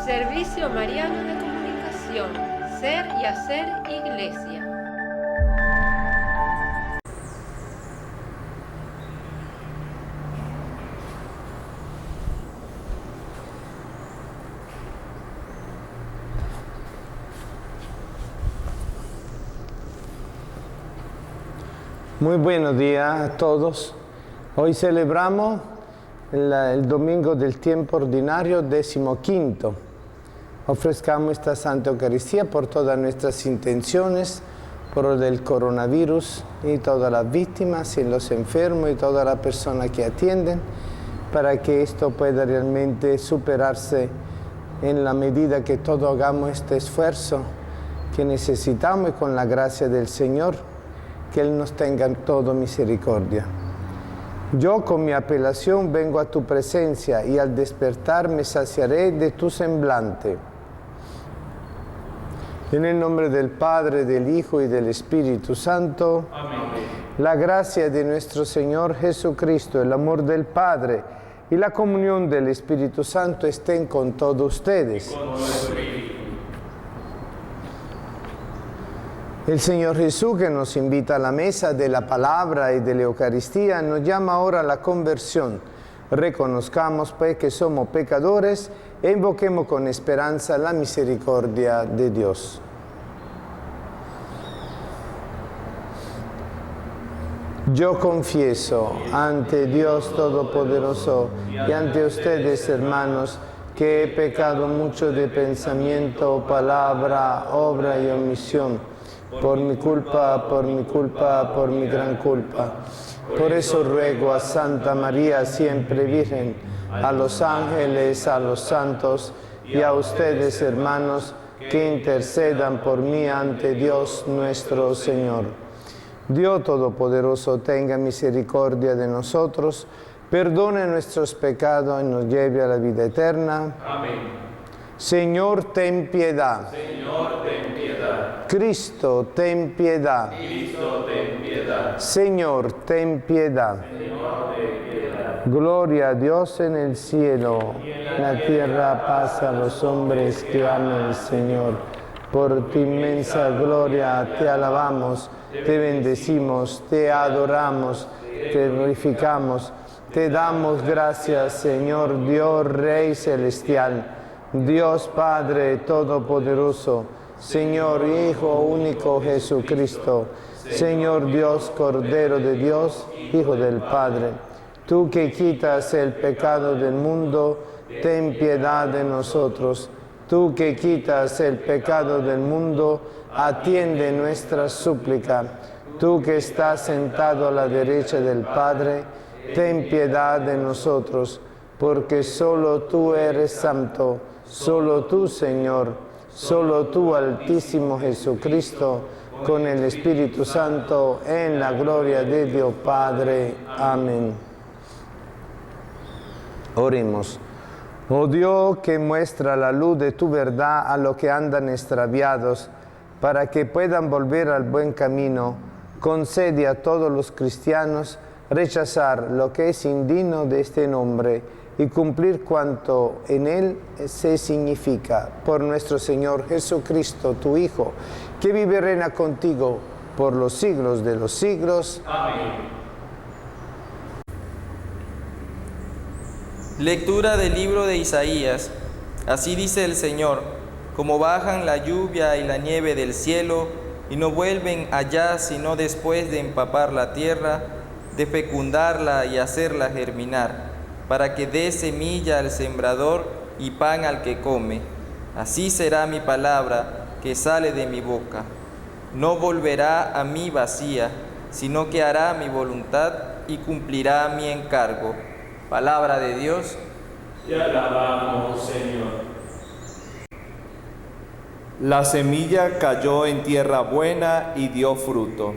Servicio Mariano de Comunicación, Ser y Hacer Iglesia. Muy buenos días a todos. Hoy celebramos el domingo del tiempo ordinario 15. Ofrezcamos esta Santa Eucaristía por todas nuestras intenciones, por el del coronavirus y todas las víctimas y los enfermos y todas las personas que atienden, para que esto pueda realmente superarse en la medida que todos hagamos este esfuerzo que necesitamos y con la gracia del Señor, que Él nos tenga en todo misericordia. Yo con mi apelación vengo a tu presencia y al despertar me saciaré de tu semblante. En el nombre del Padre, del Hijo y del Espíritu Santo. Amén. La gracia de nuestro Señor Jesucristo, el amor del Padre y la comunión del Espíritu Santo estén con todos ustedes. El Señor Jesús, que nos invita a la mesa de la palabra y de la Eucaristía, nos llama ahora a la conversión. Reconozcamos pues que somos pecadores e invoquemos con esperanza la misericordia de Dios. Yo confieso ante Dios Todopoderoso y ante ustedes, hermanos, que he pecado mucho de pensamiento, palabra, obra y omisión. Por mi culpa, por mi gran culpa. Por eso ruego a Santa María, siempre Virgen, a los ángeles, a los santos y a ustedes, hermanos, que intercedan por mí ante Dios nuestro Señor. Dios Todopoderoso tenga misericordia de nosotros, perdone nuestros pecados y nos lleve a la vida eterna. Amén. Señor, ten piedad. Señor, ten piedad. Cristo, ten piedad. Cristo, ten piedad. Señor, ten piedad. Señor, ten piedad. Gloria a Dios en el cielo, en la tierra paz a los hombres que aman al Señor. Por tu inmensa gloria te alabamos, te bendecimos, te adoramos, te glorificamos, te damos gracias, Señor Dios, Rey celestial. Dios Padre Todopoderoso, Señor Hijo único Jesucristo, Señor Dios Cordero de Dios, Hijo del Padre, tú que quitas el pecado del mundo, ten piedad de nosotros. Tú que quitas el pecado del mundo, atiende nuestra súplica. Tú que estás sentado a la derecha del Padre, ten piedad de nosotros, porque solo tú eres santo. Solo tú, Señor, solo tú, Altísimo Jesucristo, con el Espíritu Santo, en la gloria de Dios Padre. Amén. Oremos. Oh Dios, que muestra la luz de tu verdad a los que andan extraviados, para que puedan volver al buen camino, concede a todos los cristianos rechazar lo que es indigno de este nombre y cumplir cuanto en él se significa. Por nuestro Señor Jesucristo, tu Hijo, que vive y reina contigo por los siglos de los siglos. Amén. Lectura del libro de Isaías. Así dice el Señor: como bajan la lluvia y la nieve del cielo, y no vuelven allá sino después de empapar la tierra, de fecundarla y hacerla germinar, para que dé semilla al sembrador y pan al que come. Así será mi palabra que sale de mi boca. No volverá a mí vacía, sino que hará mi voluntad y cumplirá mi encargo. Palabra de Dios. Te alabamos, Señor. La semilla cayó en tierra buena y dio fruto.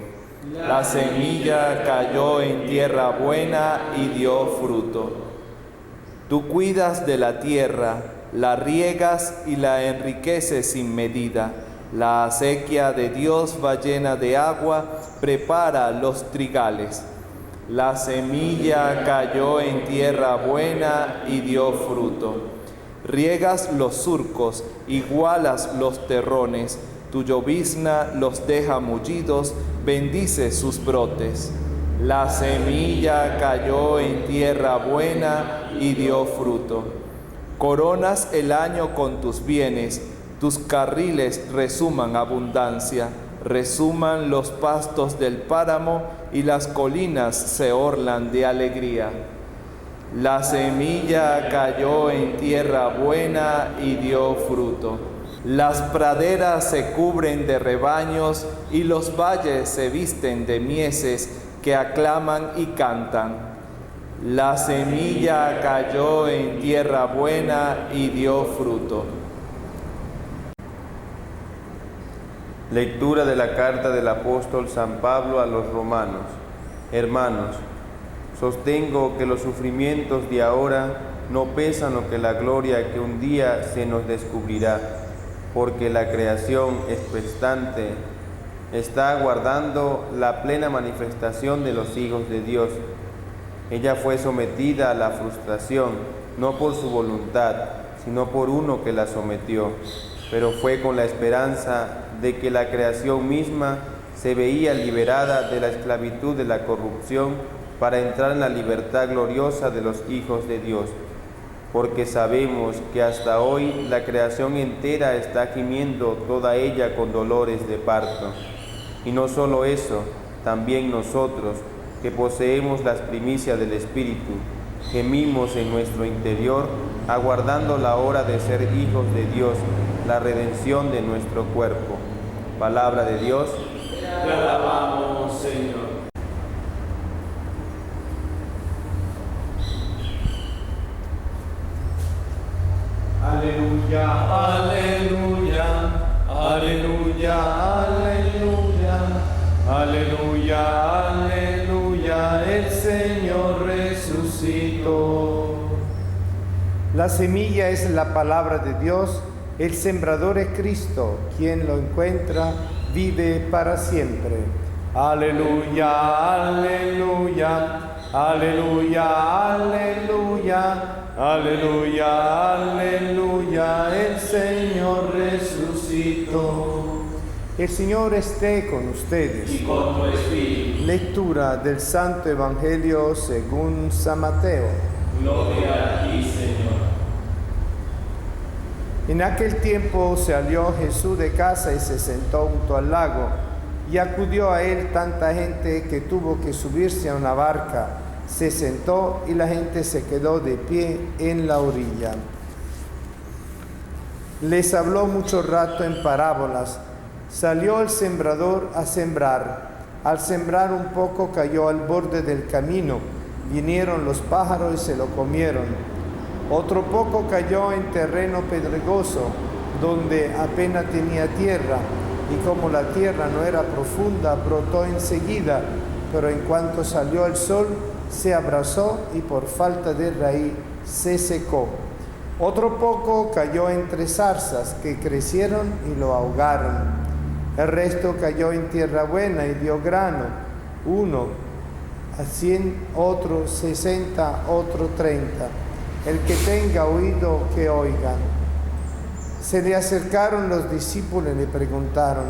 La semilla cayó en tierra buena y dio fruto. Tú cuidas de la tierra, la riegas y la enriqueces sin medida. La acequia de Dios va llena de agua, prepara los trigales. La semilla cayó en tierra buena y dio fruto. Riegas los surcos, igualas los terrones, tu llovizna los deja mullidos, bendice sus brotes. La semilla cayó en tierra buena y dio fruto. Coronas el año con tus bienes, tus carriles resuman abundancia, resuman los pastos del páramo y las colinas se orlan de alegría. La semilla cayó en tierra buena y dio fruto. Las praderas se cubren de rebaños y los valles se visten de mieses que aclaman y cantan. La semilla cayó en tierra buena y dio fruto. Lectura de la carta del apóstol San Pablo a los romanos. Hermanos, sostengo que los sufrimientos de ahora no pesan lo que la gloria que un día se nos descubrirá, porque la creación expectante está aguardando la plena manifestación de los hijos de Dios. Ella fue sometida a la frustración, no por su voluntad, sino por uno que la sometió, pero fue con la esperanza de que la creación misma se veía liberada de la esclavitud de la corrupción para entrar en la libertad gloriosa de los hijos de Dios. Porque sabemos que hasta hoy la creación entera está gimiendo toda ella con dolores de parto. Y no solo eso, también nosotros, que poseemos las primicias del Espíritu, gemimos en nuestro interior, aguardando la hora de ser hijos de Dios, la redención de nuestro cuerpo. Palabra de Dios. Te alabamos, Señor. Aleluya, aleluya, aleluya, aleluya, aleluya, aleluya, el Señor resucitó. La semilla es la palabra de Dios, el sembrador es Cristo, quien lo encuentra vive para siempre. Aleluya, aleluya, aleluya, aleluya. Aleluya, aleluya, el Señor resucitó. El Señor esté con ustedes. Y con tu espíritu. Lectura del Santo Evangelio según San Mateo. Gloria a ti, Señor. En aquel tiempo salió Jesús de casa y se sentó junto al lago, y acudió a él tanta gente que tuvo que subirse a una barca. Se sentó y la gente se quedó de pie en la orilla. Les habló mucho rato en parábolas. Salió el sembrador a sembrar. Al sembrar un poco cayó al borde del camino. Vinieron los pájaros y se lo comieron. Otro poco cayó en terreno pedregoso, donde apenas tenía tierra, y como la tierra no era profunda, brotó enseguida, pero en cuanto salió el sol, se abrazó y por falta de raíz se secó. Otro poco cayó entre zarzas que crecieron y lo ahogaron. El resto cayó en tierra buena y dio grano, uno a 100, otro 60, otro 30. El que tenga oído, que oiga. Se le acercaron los discípulos y le preguntaron: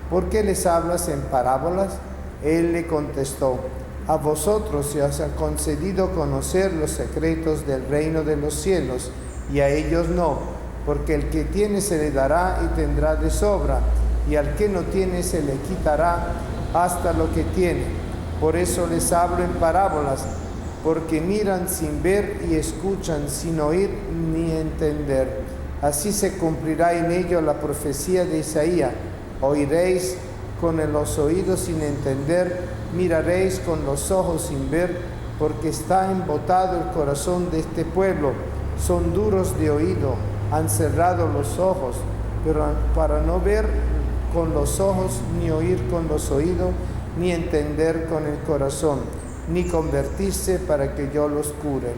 ¿por qué les hablas en parábolas? Él le contestó: a vosotros se os ha concedido conocer los secretos del reino de los cielos, y a ellos no, porque el que tiene se le dará y tendrá de sobra, y al que no tiene se le quitará hasta lo que tiene. Por eso les hablo en parábolas, porque miran sin ver y escuchan sin oír ni entender. Así se cumplirá en ello la profecía de Isaías: oiréis con los oídos sin entender, miraréis con los ojos sin ver, porque está embotado el corazón de este pueblo. Son duros de oído, han cerrado los ojos, pero para no ver con los ojos, ni oír con los oídos, ni entender con el corazón, ni convertirse para que yo los cure.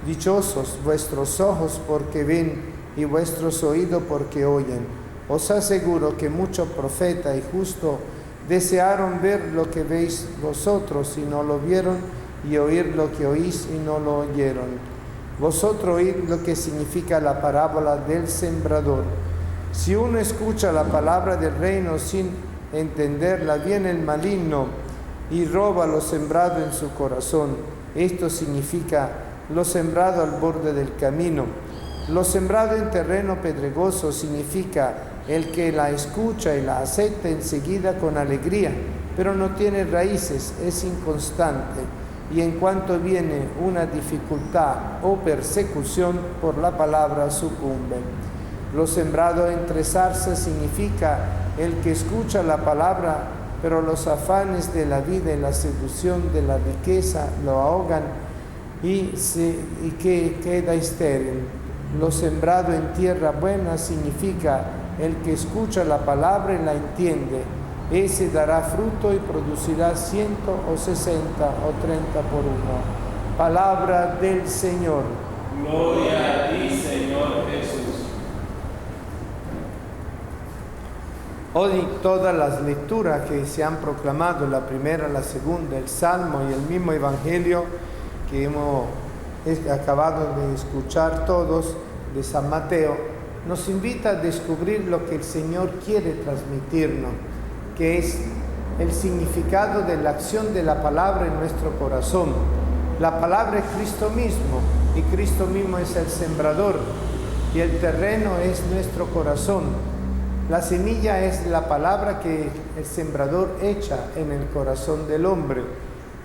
Dichosos vuestros ojos porque ven, y vuestros oídos porque oyen. Os aseguro que muchos profetas y justos desearon ver lo que veis vosotros y no lo vieron, y oír lo que oís y no lo oyeron. Vosotros oíd lo que significa la parábola del sembrador. Si uno escucha la palabra del reino sin entenderla, viene el maligno y roba lo sembrado en su corazón. Esto significa lo sembrado al borde del camino. Lo sembrado en terreno pedregoso significa el que la escucha y la acepta enseguida con alegría, pero no tiene raíces, es inconstante, y en cuanto viene una dificultad o persecución por la palabra sucumbe. Lo sembrado entre zarzas significa el que escucha la palabra, pero los afanes de la vida y la seducción de la riqueza lo ahogan y que queda estéril. Lo sembrado en tierra buena significa el que escucha la palabra y la entiende. Ese dará fruto y producirá 100 o 60 o 30 por uno. Palabra del Señor. Gloria a ti, Señor Jesús. Hoy todas las lecturas que se han proclamado, la primera, la segunda, el Salmo y el mismo Evangelio que hemos acabado de escuchar todos de San Mateo, nos invita a descubrir lo que el Señor quiere transmitirnos, que es el significado de la acción de la palabra en nuestro corazón. La palabra es Cristo mismo, y Cristo mismo es el sembrador, y el terreno es nuestro corazón. La semilla es la palabra que el sembrador echa en el corazón del hombre,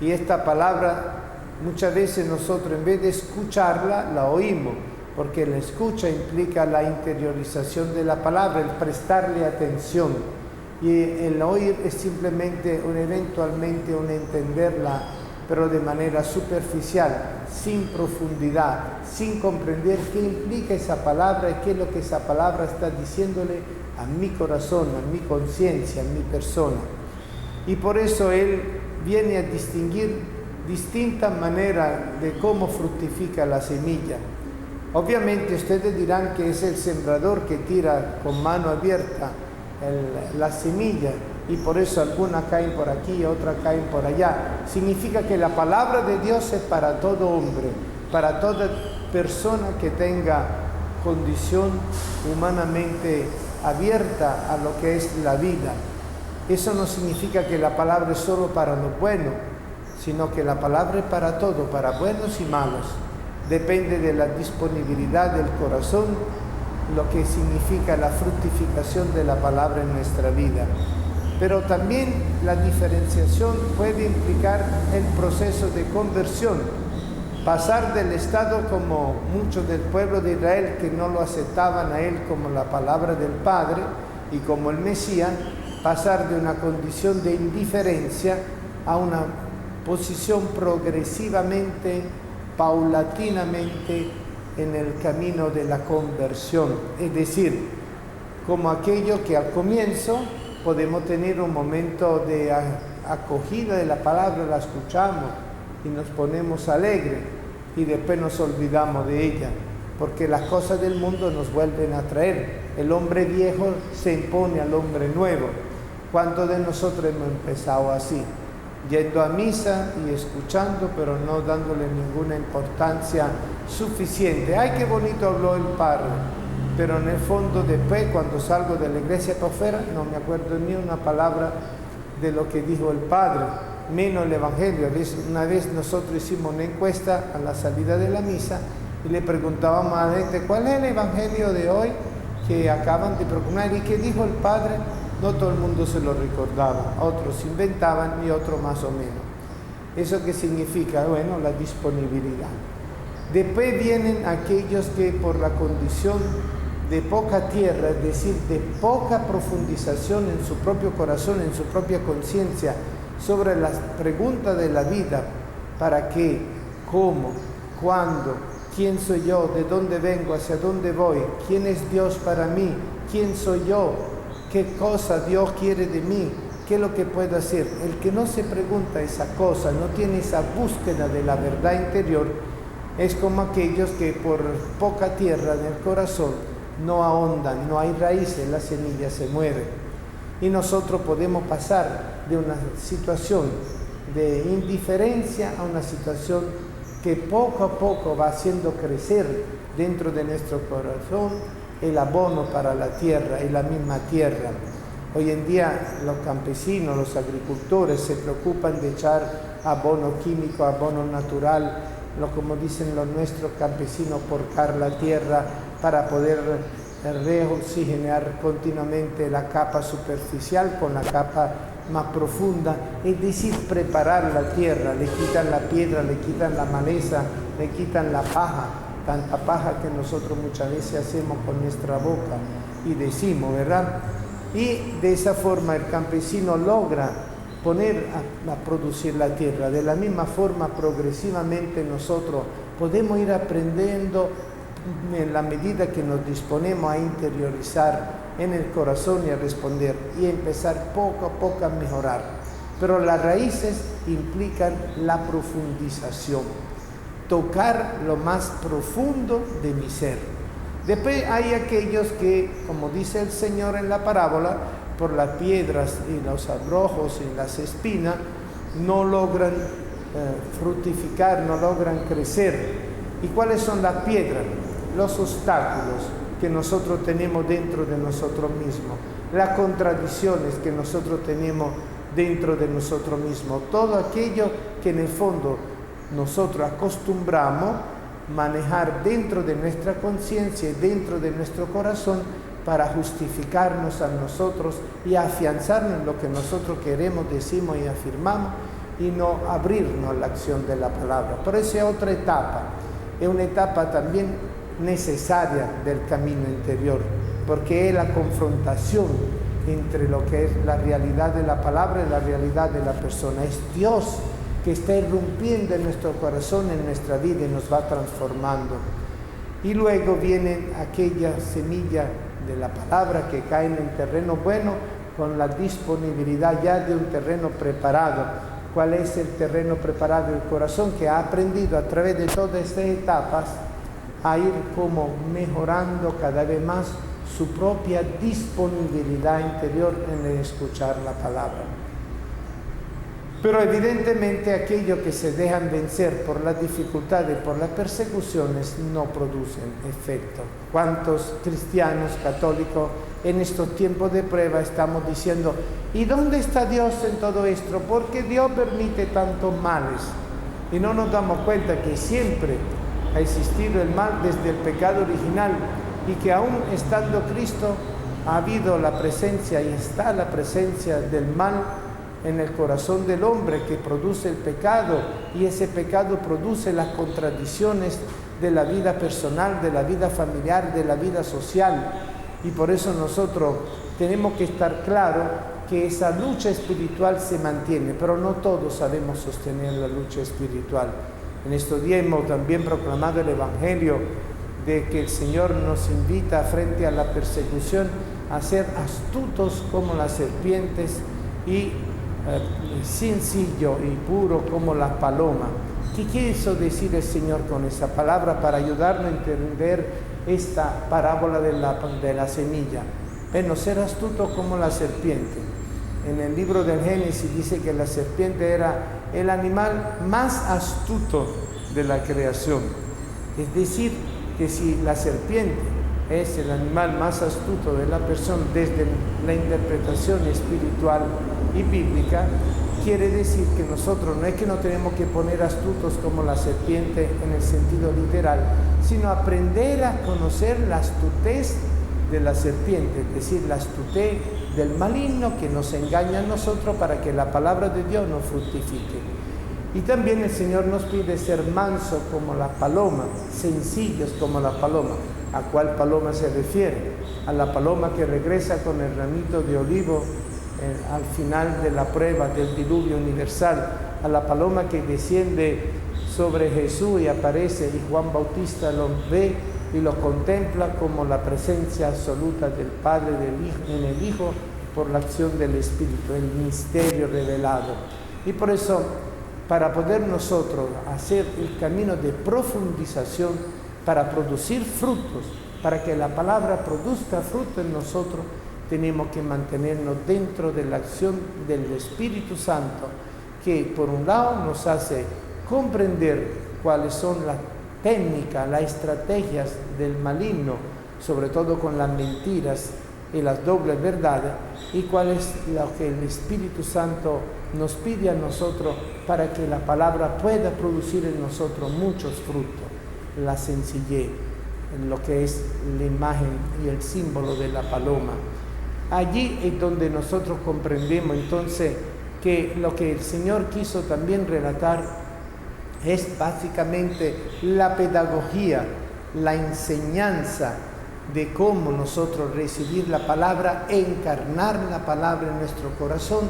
y esta palabra muchas veces nosotros en vez de escucharla, la oímos, porque la escucha implica la interiorización de la palabra, el prestarle atención. Y el oír es simplemente eventualmente un entenderla, pero de manera superficial, sin profundidad, sin comprender qué implica esa palabra y qué es lo que esa palabra está diciéndole a mi corazón, a mi conciencia, a mi persona. Y por eso Él viene a distinguir distintas maneras de cómo fructifica la semilla. Obviamente ustedes dirán que es el sembrador que tira con mano abierta la semilla, y por eso algunas caen por aquí y otras caen por allá. Significa que la palabra de Dios es para todo hombre, para toda persona que tenga condición humanamente abierta a lo que es la vida. Eso no significa que la palabra es solo para lo bueno, sino que la palabra es para todo, para buenos y malos. Depende de la disponibilidad del corazón, lo que significa la fructificación de la palabra en nuestra vida. Pero también la diferenciación puede implicar el proceso de conversión. Pasar del estado como muchos del pueblo de Israel que no lo aceptaban a él como la palabra del Padre y como el Mesías, pasar de una condición de indiferencia a una posición progresivamente, paulatinamente en el camino de la conversión. Es decir, como aquello que al comienzo podemos tener un momento de acogida de la palabra, la escuchamos y nos ponemos alegres, y después nos olvidamos de ella, porque las cosas del mundo nos vuelven a traer. El hombre viejo se impone al hombre nuevo. ¿Cuántos de nosotros hemos empezado así? Yendo a misa y escuchando, pero no dándole ninguna importancia suficiente. ¡Ay, qué bonito habló el Padre! Pero en el fondo después, cuando salgo de la iglesia para afuera, no me acuerdo ni una palabra de lo que dijo el Padre, menos el Evangelio. Una vez nosotros hicimos una encuesta a la salida de la misa y le preguntábamos a la gente, ¿cuál es el Evangelio de hoy que acaban de proclamar? ¿Y qué dijo el Padre? No todo el mundo se lo recordaba, otros inventaban y otros más o menos. ¿Eso qué significa? Bueno, la disponibilidad. Después vienen aquellos que por la condición de poca tierra, es decir, de poca profundización en su propio corazón, en su propia conciencia, sobre las preguntas de la vida, ¿para qué? ¿Cómo? ¿Cuándo? ¿Quién soy yo? ¿De dónde vengo? ¿Hacia dónde voy? ¿Quién es Dios para mí? ¿Quién soy yo? ¿Qué cosa Dios quiere de mí? ¿Qué es lo que puedo hacer? El que no se pregunta esa cosa, no tiene esa búsqueda de la verdad interior, es como aquellos que por poca tierra del corazón no ahondan, no hay raíces, la semilla se muere. Y nosotros podemos pasar de una situación de indiferencia a una situación que poco a poco va haciendo crecer dentro de nuestro corazón el abono para la tierra y la misma tierra. Hoy en día los campesinos, los agricultores se preocupan de echar abono químico, abono natural, como dicen los nuestros campesinos, porcar la tierra para poder reoxigenar continuamente la capa superficial con la capa más profunda, es decir, preparar la tierra. Le quitan la piedra, le quitan la maleza, le quitan la paja, tanta paja que nosotros muchas veces hacemos con nuestra boca y decimos, ¿verdad? Y de esa forma el campesino logra poner a producir la tierra. De la misma forma, progresivamente nosotros podemos ir aprendiendo en la medida que nos disponemos a interiorizar en el corazón y a responder y empezar poco a poco a mejorar. Pero las raíces implican la profundización, tocar lo más profundo de mi ser. Después hay aquellos que, como dice el Señor en la parábola, por las piedras y los abrojos y las espinas, no logran fructificar, no logran crecer. ¿Y cuáles son las piedras? Los obstáculos que nosotros tenemos dentro de nosotros mismos, las contradicciones que nosotros tenemos dentro de nosotros mismos, todo aquello que en el fondo nosotros acostumbramos manejar dentro de nuestra conciencia y dentro de nuestro corazón para justificarnos a nosotros y afianzarnos en lo que nosotros queremos, decimos y afirmamos, y no abrirnos a la acción de la palabra. Pero esa es otra etapa, es una etapa también necesaria del camino interior, porque es la confrontación entre lo que es la realidad de la palabra y la realidad de la persona. Es Dios que está irrumpiendo en nuestro corazón, en nuestra vida, y nos va transformando. Y luego viene aquella semilla de la palabra que cae en terreno bueno, con la disponibilidad ya de un terreno preparado. ¿Cuál es el terreno preparado? El corazón, que ha aprendido a través de todas estas etapas a ir como mejorando cada vez más su propia disponibilidad interior en el escuchar la palabra. Pero evidentemente aquellos que se dejan vencer por las dificultades, por las persecuciones, no producen efecto. ¿Cuántos cristianos católicos en estos tiempos de prueba estamos diciendo, ¿y dónde está Dios en todo esto? ¿Por qué Dios permite tantos males? Y no nos damos cuenta que siempre ha existido el mal desde el pecado original, y que aún estando Cristo ha habido la presencia y está la presencia del mal en el corazón del hombre, que produce el pecado, y ese pecado produce las contradicciones de la vida personal, de la vida familiar, de la vida social. Y por eso nosotros tenemos que estar claros que esa lucha espiritual se mantiene, pero no todos sabemos sostener la lucha espiritual. En estos días hemos también proclamado el Evangelio de que el Señor nos invita frente a la persecución a ser astutos como las serpientes y sencillo y puro como las palomas. ¿Qué quiso decir el Señor con esa palabra para ayudarnos a entender esta parábola de la semilla? Bueno, ser astuto como la serpiente. En el libro del Génesis dice que la serpiente era el animal más astuto de la creación. Es decir, que si la serpiente es el animal más astuto de la persona desde la interpretación espiritual y bíblica, quiere decir que nosotros no es que nos tenemos que poner astutos como la serpiente en el sentido literal, sino aprender a conocer la astutez de la serpiente, es decir, la astutez del maligno que nos engaña a nosotros para que la palabra de Dios no fructifique. Y también el Señor nos pide ser mansos como la paloma, sencillos como la paloma. ¿A cuál paloma se refiere? A la paloma que regresa con el ramito de olivo al final de la prueba del diluvio universal, a la paloma que desciende sobre Jesús y aparece, y Juan Bautista lo ve y lo contempla como la presencia absoluta del Padre en el Hijo por la acción del Espíritu, el misterio revelado. Y por eso, para poder nosotros hacer el camino de profundización, para producir frutos, para que la palabra produzca fruto en nosotros, tenemos que mantenernos dentro de la acción del Espíritu Santo, que por un lado nos hace comprender cuáles son las técnicas, las estrategias del maligno, sobre todo con las mentiras y las dobles verdades, y cuál es lo que el Espíritu Santo nos pide a nosotros para que la palabra pueda producir en nosotros muchos frutos. La sencillez, en lo que es la imagen y el símbolo de la paloma. Allí es donde nosotros comprendemos entonces que lo que el Señor quiso también relatar es básicamente la pedagogía, la enseñanza de cómo nosotros recibir la palabra, encarnar la palabra en nuestro corazón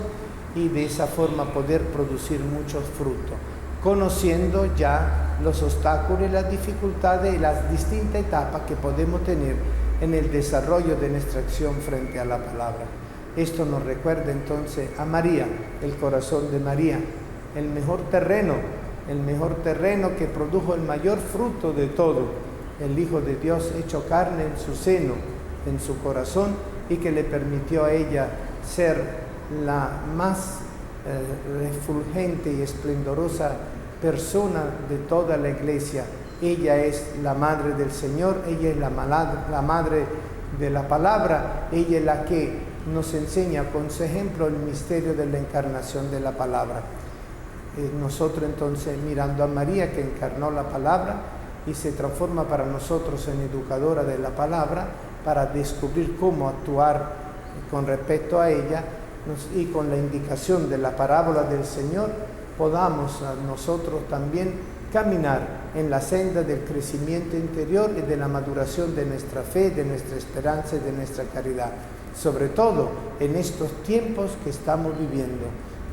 y de esa forma poder producir muchos frutos, conociendo ya los obstáculos y las dificultades y las distintas etapas que podemos tener en el desarrollo de nuestra acción frente a la palabra. Esto nos recuerda entonces a María, el corazón de María, el mejor terreno que produjo el mayor fruto de todo, el Hijo de Dios hecho carne en su seno, en su corazón, y que le permitió a ella ser la más refulgente y esplendorosa persona de toda la iglesia. Ella es la madre del Señor, ella es la madre de la palabra, ella es la que nos enseña con su ejemplo el misterio de la encarnación de la palabra. Nosotros entonces, mirando a María que encarnó la palabra y se transforma para nosotros en educadora de la palabra, para descubrir cómo actuar con respecto a ella, y con la indicación de la parábola del Señor, podamos nosotros también caminar en la senda del crecimiento interior y de la maduración de nuestra fe, de nuestra esperanza y de nuestra caridad. Sobre todo en estos tiempos que estamos viviendo,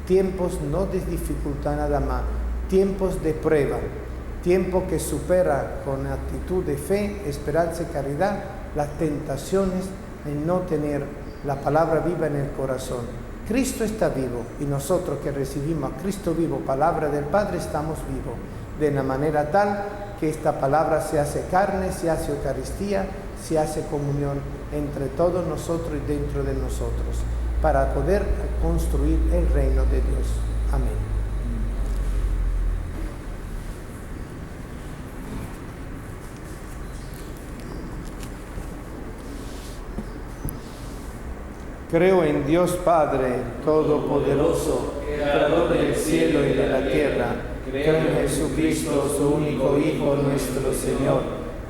tiempos no de dificultad nada más, tiempos de prueba, tiempo que supera con actitud de fe, esperanza y caridad las tentaciones de no tener la palabra viva en el corazón. Cristo está vivo y nosotros que recibimos a Cristo vivo, palabra del Padre, estamos vivos, de una manera tal que esta palabra se hace carne, se hace Eucaristía, se hace comunión entre todos nosotros y dentro de nosotros, para poder construir el reino de Dios. Amén. Creo en Dios Padre Todopoderoso, Creador del cielo y de la tierra. Creo en Jesucristo, su único Hijo, nuestro Señor,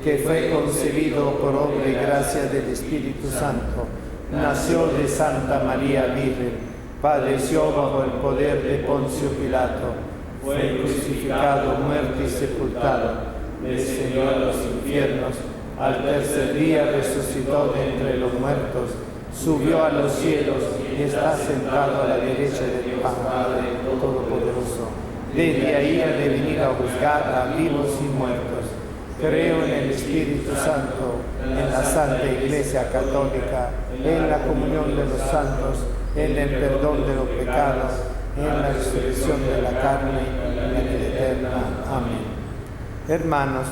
que fue concebido por obra y gracia del Espíritu Santo. Nació de Santa María Virgen, padeció bajo el poder de Poncio Pilato, fue crucificado, muerto y sepultado, descendió a los infiernos, al tercer día resucitó de entre los muertos, subió a los cielos y está sentado a la derecha del Padre Todopoderoso. Desde ahí ha de venir a juzgar a vivos y muertos. Creo en el Espíritu Santo, en la Santa Iglesia Católica, en la comunión de los santos, en el perdón de los pecados, en la resurrección de la carne y en la vida eterna. Amén. Hermanos,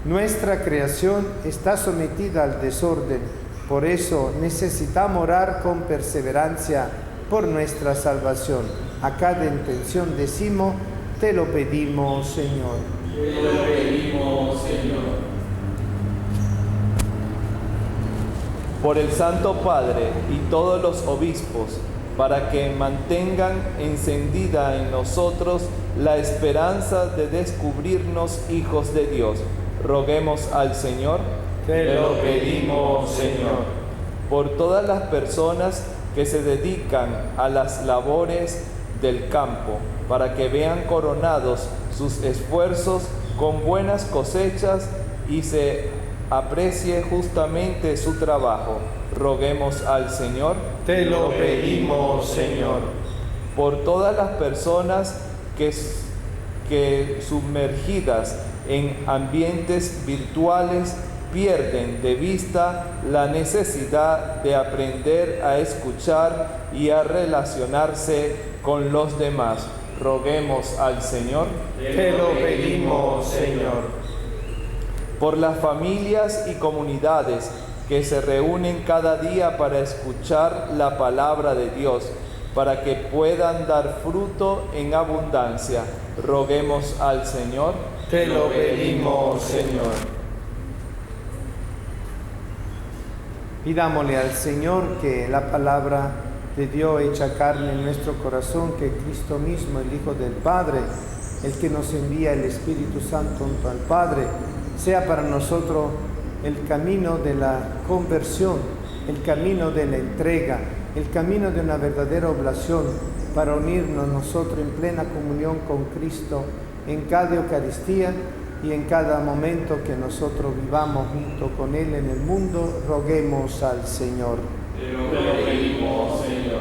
nuestra creación está sometida al desorden. Por eso necesitamos orar con perseverancia por nuestra salvación. A cada intención decimos, te lo pedimos, Señor. Te lo pedimos, Señor. Por el Santo Padre y todos los obispos, para que mantengan encendida en nosotros la esperanza de descubrirnos hijos de Dios, roguemos al Señor. Te lo pedimos, Señor. Por todas las personas que se dedican a las labores del campo, para que vean coronados sus esfuerzos con buenas cosechas y se aprecie justamente su trabajo, roguemos al Señor. Te lo pedimos, Señor. Por todas las personas que sumergidas en ambientes virtuales pierden de vista la necesidad de aprender a escuchar y a relacionarse con los demás. Roguemos al Señor. Te lo pedimos, Señor. Por las familias y comunidades que se reúnen cada día para escuchar la palabra de Dios, para que puedan dar fruto en abundancia. Roguemos al Señor. Te lo pedimos, Señor. Pidámosle al Señor que la palabra de Dios hecha carne en nuestro corazón, que Cristo mismo, el Hijo del Padre, el que nos envía el Espíritu Santo junto al Padre, sea para nosotros el camino de la conversión, el camino de la entrega, el camino de una verdadera oblación para unirnos nosotros en plena comunión con Cristo en cada Eucaristía y en cada momento que nosotros vivamos junto con Él en el mundo. Roguemos al Señor. Te lo pedimos, Señor.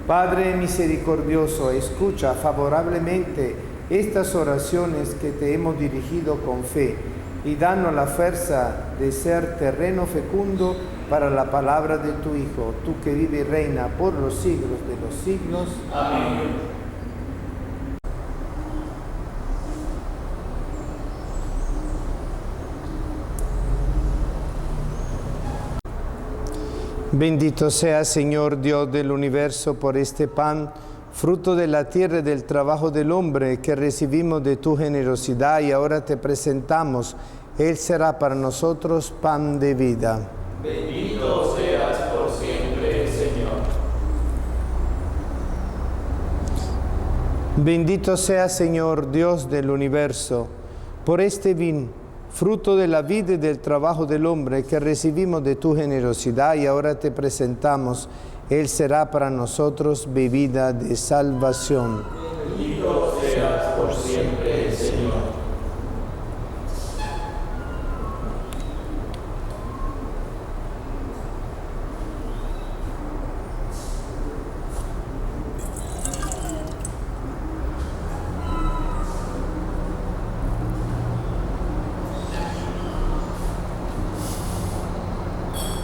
Padre misericordioso, escucha favorablemente estas oraciones que te hemos dirigido con fe y danos la fuerza de ser terreno fecundo para la palabra de tu Hijo, tú que vive y reina por los siglos de los siglos. Amén. Bendito sea, Señor Dios del universo, por este pan, fruto de la tierra y del trabajo del hombre, que recibimos de tu generosidad y ahora te presentamos. Él será para nosotros pan de vida. Bendito seas por siempre, Señor. Bendito sea, Señor Dios del universo, por este vino, fruto de la vida y del trabajo del hombre, que recibimos de tu generosidad y ahora te presentamos. Él será para nosotros bebida de salvación. Bendito seas por siempre, Señor.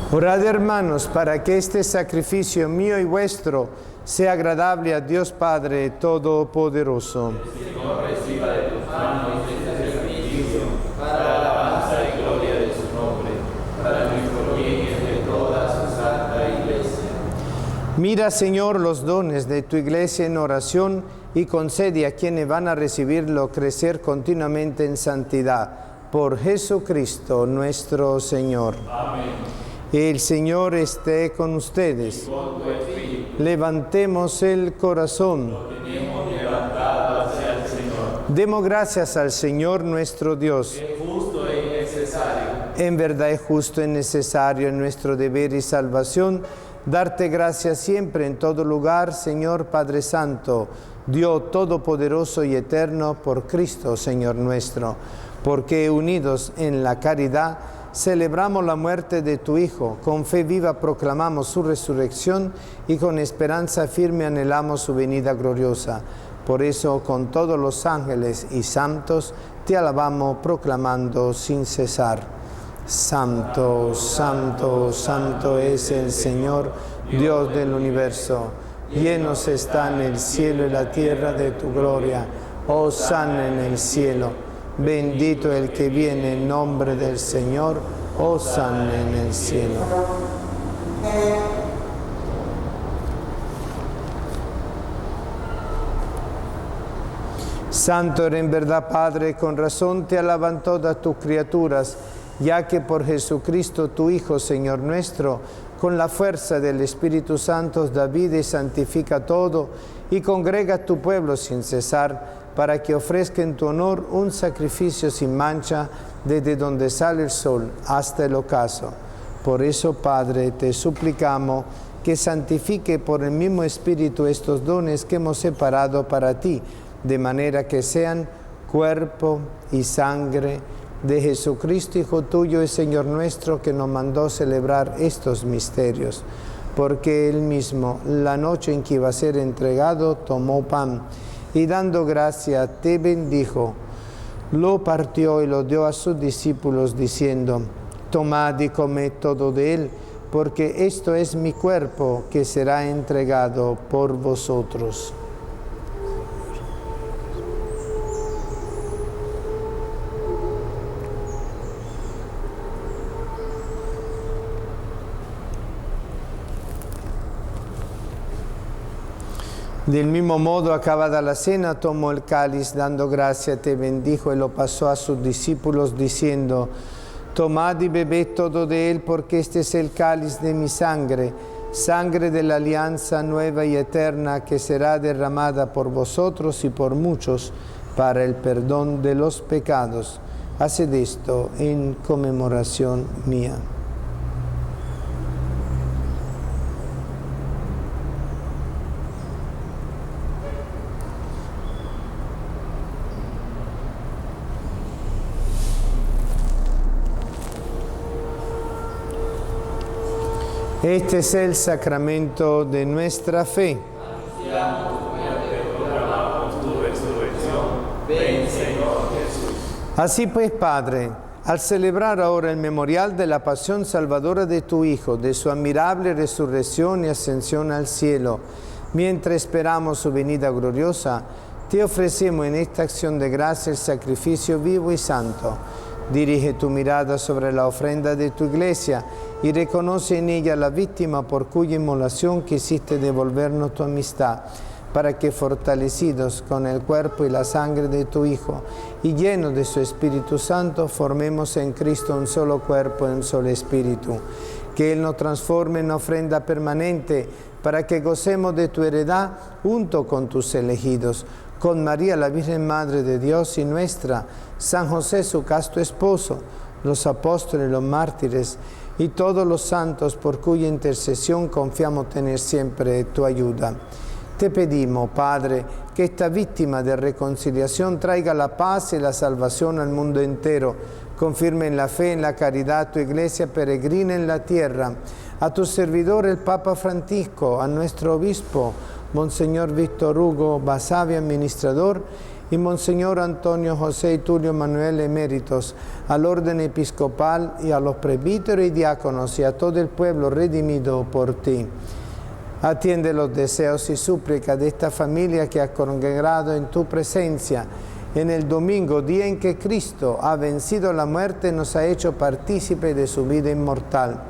Orad, hermanos, para que este sacrificio mío y vuestro sea agradable a Dios Padre Todopoderoso. Señor, reciba de tus manos este sacrificio para la alabanza y gloria de su nombre, para nuestro bien y de toda su santa Iglesia. Mira, Señor, los dones de tu Iglesia en oración y concede a quienes van a recibirlo crecer continuamente en santidad. Por Jesucristo nuestro Señor. Amén. El Señor esté con ustedes. Con tu espíritu. Levantemos el corazón. Tenemos levantado hacia el Señor. Demos gracias al Señor nuestro Dios. Es justo y necesario. En verdad es justo y necesario en nuestro deber y salvación darte gracias siempre en todo lugar, Señor Padre Santo, Dios Todopoderoso y Eterno, por Cristo, Señor nuestro, porque unidos en la caridad celebramos la muerte de tu Hijo, con fe viva proclamamos su resurrección y con esperanza firme anhelamos su venida gloriosa. Por eso, con todos los ángeles y santos, te alabamos proclamando sin cesar. Santo, santo, santo es el Señor, Dios del universo. Llenos están el cielo y la tierra de tu gloria. Hosana en el cielo. Bendito el que viene en nombre del Señor, hosana en el cielo. Santo eres en verdad, Padre, con razón te alaban todas tus criaturas, ya que por Jesucristo tu Hijo, Señor nuestro, con la fuerza del Espíritu Santo da vida y santifica todo, y congrega a tu pueblo sin cesar, para que ofrezca en tu honor un sacrificio sin mancha desde donde sale el sol hasta el ocaso. Por eso, Padre, te suplicamos que santifique por el mismo Espíritu estos dones que hemos separado para ti, de manera que sean cuerpo y sangre de Jesucristo, Hijo tuyo y Señor nuestro, que nos mandó celebrar estos misterios. Porque Él mismo, la noche en que iba a ser entregado, tomó pan, y dando gracia te bendijo, lo partió y lo dio a sus discípulos diciendo: tomad y comed todo de él, porque esto es mi cuerpo que será entregado por vosotros. Del mismo modo, acabada la cena, tomó el cáliz, dando gracia, te bendijo y lo pasó a sus discípulos, diciendo: Tomad y bebed todo de él, porque este es el cáliz de mi sangre, sangre de la alianza nueva y eterna, que será derramada por vosotros y por muchos para el perdón de los pecados. Haced esto en conmemoración mía. Este es el sacramento de nuestra fe. Ven, Señor Jesús. Así pues, Padre, al celebrar ahora el memorial de la pasión salvadora de tu Hijo, de su admirable resurrección y ascensión al cielo, mientras esperamos su venida gloriosa, te ofrecemos en esta acción de gracia el sacrificio vivo y santo. Dirige tu mirada sobre la ofrenda de tu iglesia y reconoce en ella la víctima por cuya inmolación quisiste devolvernos tu amistad, para que fortalecidos con el cuerpo y la sangre de tu Hijo y llenos de su Espíritu Santo, formemos en Cristo un solo cuerpo y un solo espíritu. Que Él nos transforme en ofrenda permanente, para que gocemos de tu heredad junto con tus elegidos, con María la Virgen Madre de Dios y nuestra, San José su casto esposo, los apóstoles, los mártires y todos los santos, por cuya intercesión confiamos tener siempre tu ayuda. Te pedimos, Padre, que esta víctima de reconciliación traiga la paz y la salvación al mundo entero. Confirme en la fe, en la caridad, tu iglesia peregrina en la tierra. A tu servidor, el Papa Francisco, a nuestro obispo, Monseñor Víctor Hugo Basavi, administrador, y Monseñor Antonio José y Tulio Manuel, eméritos, al orden episcopal y a los presbíteros y diáconos y a todo el pueblo redimido por ti. Atiende los deseos y súplicas de esta familia que ha congregado en tu presencia en el domingo, día en que Cristo ha vencido la muerte y nos ha hecho partícipe de su vida inmortal.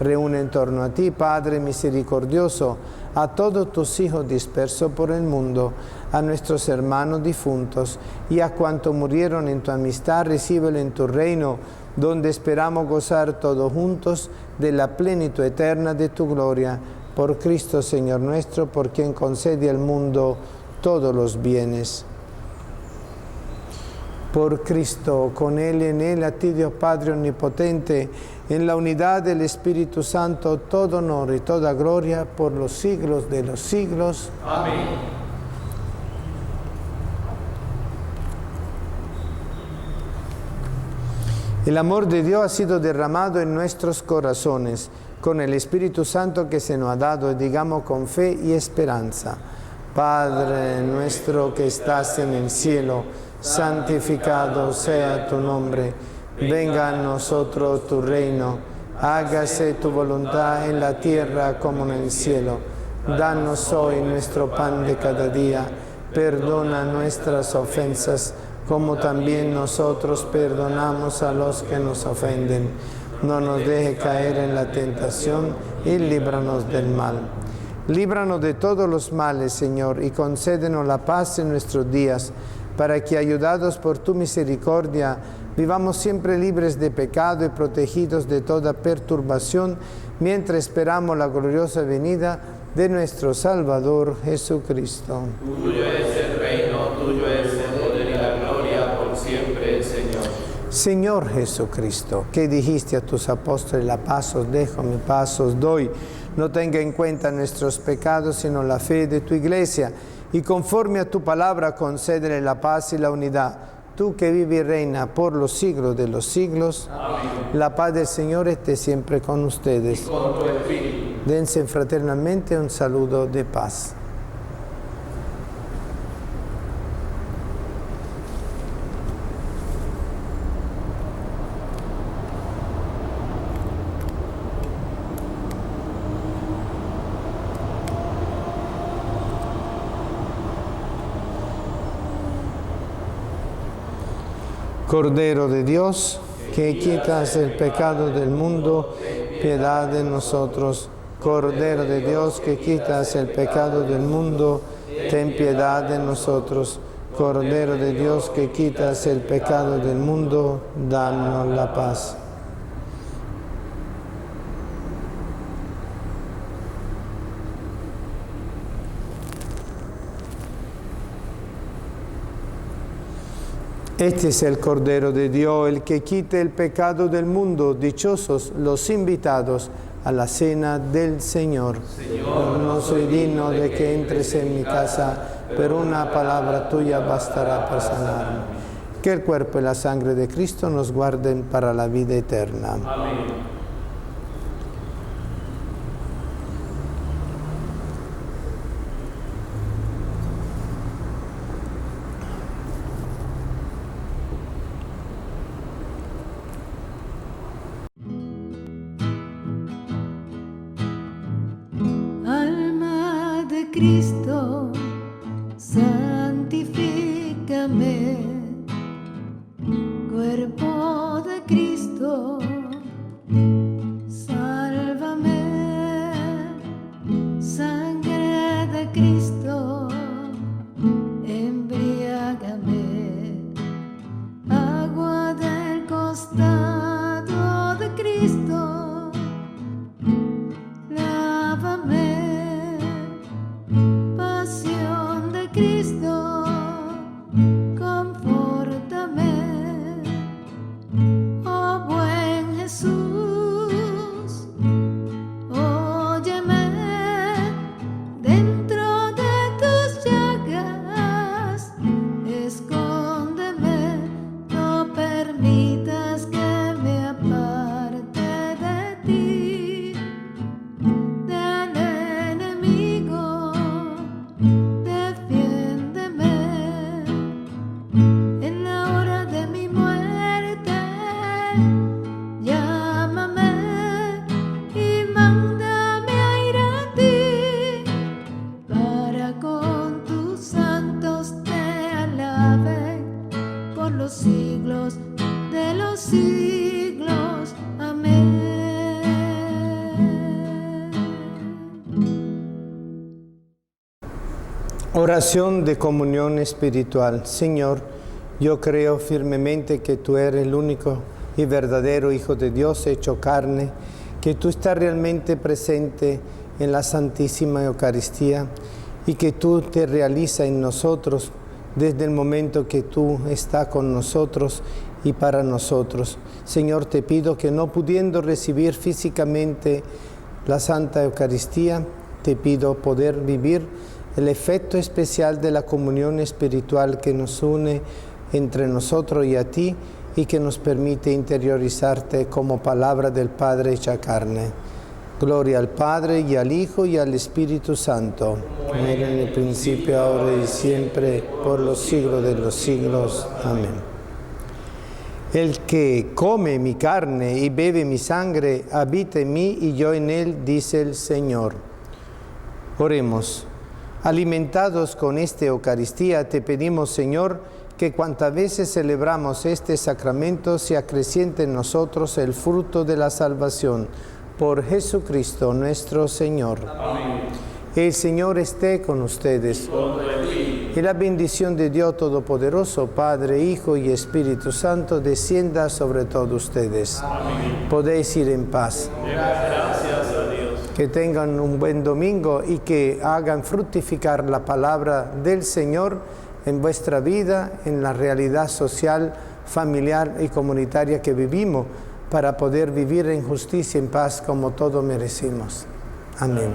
Reúne en torno a ti, Padre misericordioso, a todos tus hijos dispersos por el mundo, a nuestros hermanos difuntos y a cuantos murieron en tu amistad, recíbelo en tu reino, donde esperamos gozar todos juntos de la plenitud eterna de tu gloria. Por Cristo Señor nuestro, por quien concede al mundo todos los bienes. Por Cristo, con Él y en Él, a ti Dios Padre Omnipotente, en la unidad del Espíritu Santo, todo honor y toda gloria por los siglos de los siglos. Amén. El amor de Dios ha sido derramado en nuestros corazones con el Espíritu Santo que se nos ha dado, y digamos con fe y esperanza: Padre nuestro que estás en el cielo, santificado sea tu nombre. Venga a nosotros tu reino. Hágase tu voluntad en la tierra como en el cielo. Danos hoy nuestro pan de cada día. Perdona nuestras ofensas, como también nosotros perdonamos a los que nos ofenden. No nos deje caer en la tentación y líbranos del mal. Líbranos de todos los males, Señor, y concédenos la paz en nuestros días, para que, ayudados por tu misericordia, vivamos siempre libres de pecado y protegidos de toda perturbación, mientras esperamos la gloriosa venida de nuestro Salvador Jesucristo. Tuyo es el reino, tuyo es el poder y la gloria por siempre, Señor. Señor Jesucristo, que dijiste a tus apóstoles: la paz os dejo, mi paz os doy. No tenga en cuenta nuestros pecados, sino la fe de tu iglesia, y conforme a tu palabra concédele la paz y la unidad. Tú que vives y reinas por los siglos de los siglos. Amén. La paz del Señor esté siempre con ustedes. Y con tu espíritu. Dense fraternalmente un saludo de paz. Cordero de Dios, que quitas el pecado del mundo, piedad de nosotros. Cordero de Dios que quitas el pecado del mundo, ten piedad de nosotros. Cordero de Dios que quitas el pecado del mundo, danos la paz. Este es el Cordero de Dios, el que quita el pecado del mundo. Dichosos los invitados a la cena del Señor. Señor, no soy digno de que entres en mi casa, pero una palabra tuya bastará para sanarme. Que el cuerpo y la sangre de Cristo nos guarden para la vida eterna. Amén. Alma de Cristo, santifícame. Cuerpo de Cristo, sálvame. Sangre de Cristo, embriágame. Agua del costado de Cristo, lávame. Pasión de Cristo, confórtame. Oh buen Jesús, óyeme. Dentro de tus llagas, escóndeme. No permitas que me aparte de ti, del enemigo. Defiéndeme en la hora de mi muerte. Llámame y mándame a ir a ti, para con tus santos te alaben por los siglos de los siglos. Amén. Oración de comunión espiritual. Señor, yo creo firmemente que tú eres el único y verdadero Hijo de Dios hecho carne, que tú estás realmente presente en la Santísima Eucaristía y que tú te realizas en nosotros desde el momento que tú estás con nosotros y para nosotros. Señor, te pido que no pudiendo recibir físicamente la Santa Eucaristía, te pido poder vivir el efecto especial de la comunión espiritual que nos une entre nosotros y a ti y que nos permite interiorizarte como palabra del Padre hecha carne. Gloria al Padre y al Hijo y al Espíritu Santo, como era en el principio, ahora y siempre, por los siglos de los siglos. Amén. El que come mi carne y bebe mi sangre, habita en mí y yo en él, dice el Señor. Oremos. Alimentados con esta Eucaristía, te pedimos, Señor, que cuantas veces celebramos este sacramento se acreciente en nosotros el fruto de la salvación. Por Jesucristo nuestro Señor. Amén. El Señor esté con ustedes. Y la bendición de Dios Todopoderoso, Padre, Hijo y Espíritu Santo, descienda sobre todos ustedes. Amén. Podéis ir en paz. Gracias a Dios. Que tengan un buen domingo y que hagan fructificar la palabra del Señor en vuestra vida, en la realidad social, familiar y comunitaria que vivimos, para poder vivir en justicia y en paz como todos merecemos. Amén.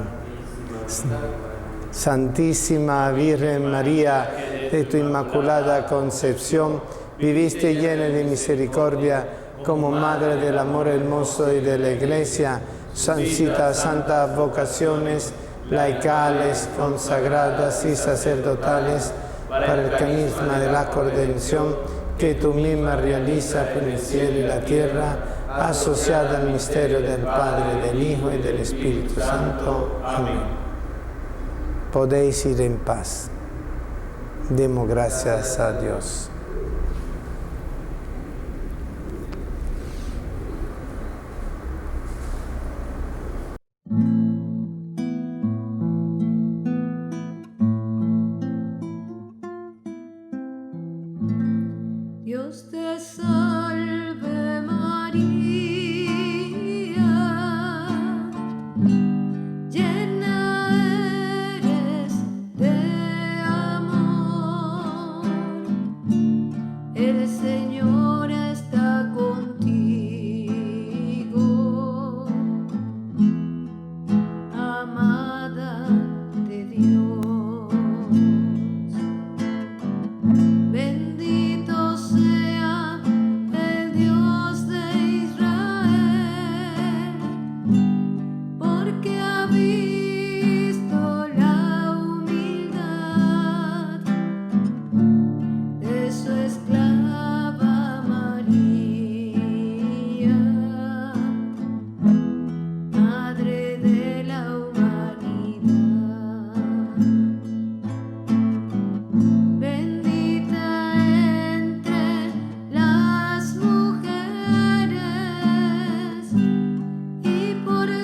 Santísima Virgen María, de tu inmaculada concepción, viviste llena de misericordia, como Madre del amor hermoso y de la Iglesia. Sancita, santas vocaciones laicales, consagradas y sacerdotales, para el carisma de la cordención que tú misma realizas por el cielo y la tierra, asociada al misterio del Padre, del Hijo y del Espíritu Santo. Amén. Podéis ir en paz. Demos gracias a Dios.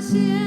cielo.